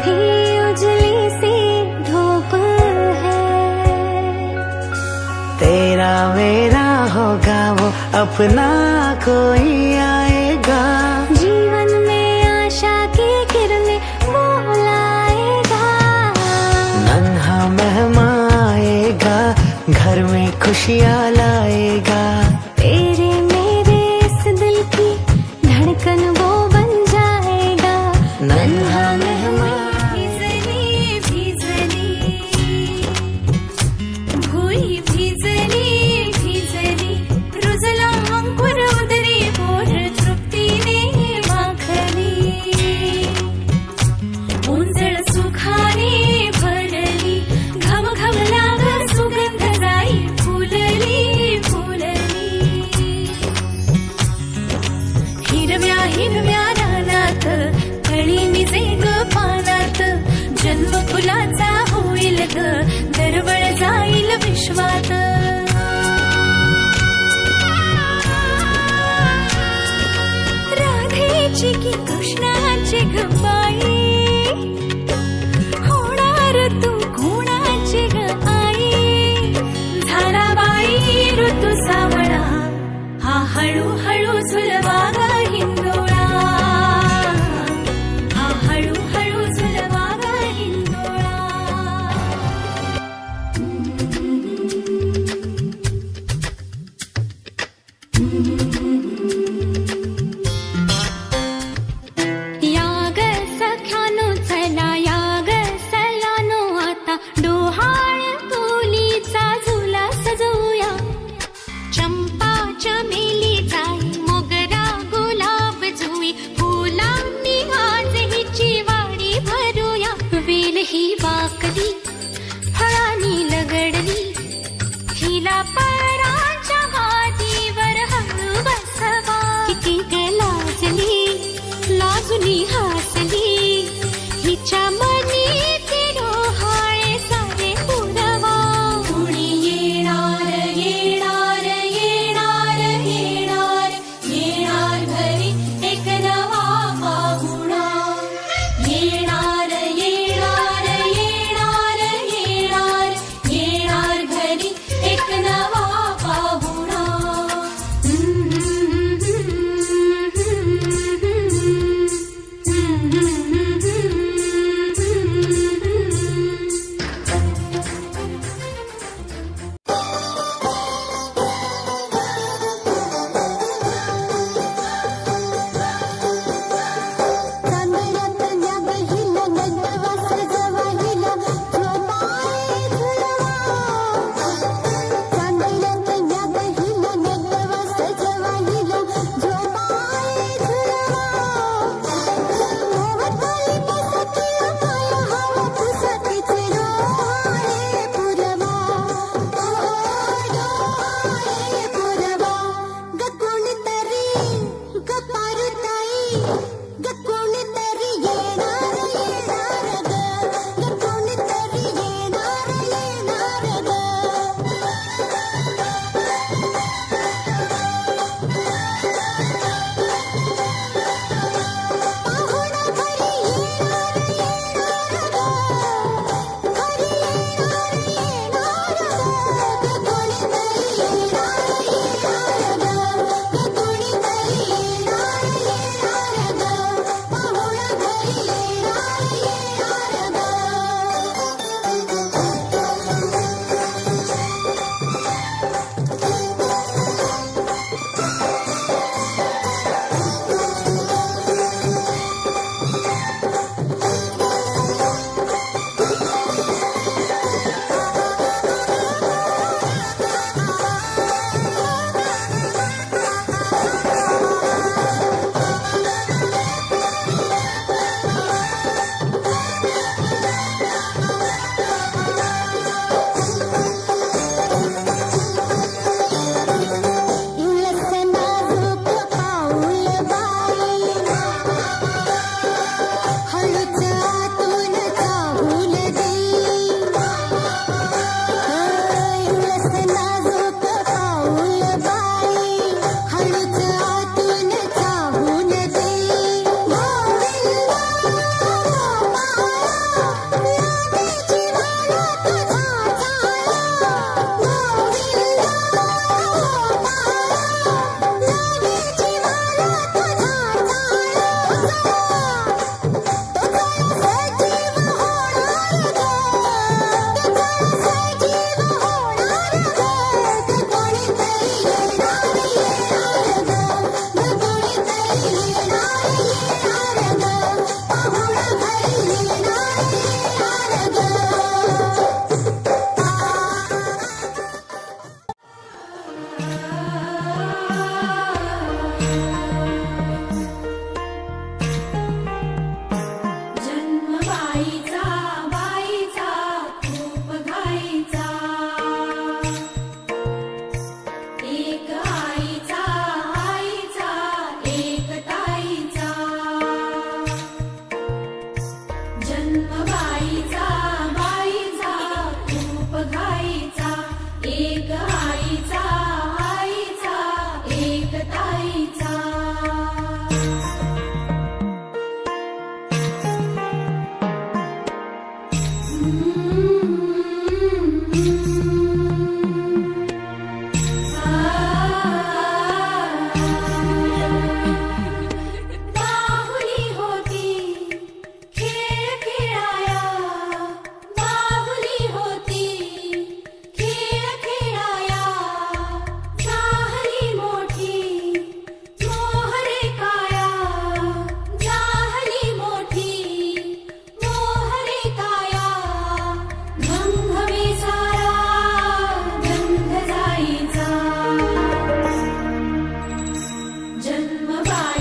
भी उजली सी धूप है। तेरा मेरा होगा वो अपना कोई आएगा, जीवन में आशा की किरणें वो लाएगा। नन्हा मेहमान आएगा, घर में खुशियाँ लाएगा। तेरे मेरे इस दिल की धड़कन वो बन जाएगा। नन्हा मेहमान भिजली भिजली भुई भिजली भिजली, रुजला अंकुर उदरी बोर तृप्तीने माखली। उंजळ सुखाने भरली, घम घम लाग सुगंध जाई फुलली फुलली। हिरव्या हिरव्या रानात कळी निजे ग पानात, जन्म फुलाचा होईल ग दरवळ जाईल विश्वात। राधेची की कृष्णाची ग बाई, होणार तू कोणाची ग आई। झाला बाई ऋतू सावळा, हा हळूहळू झुलवा ग हिंदोळा, हा हळूहळू झुलवा ग हिंदोळा। या ग सख्यानो चला, या ग सयानो आता डोहाळ तुलीचा झुला सजवूया। चंपा चमेली जाई, मोगरा गुलाब जुई, फुलांनी आज हिची वाडी भरूया। वेल ही वाकली, फळांनी लगडली, हिला पराच्या वादीवर हळू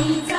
आई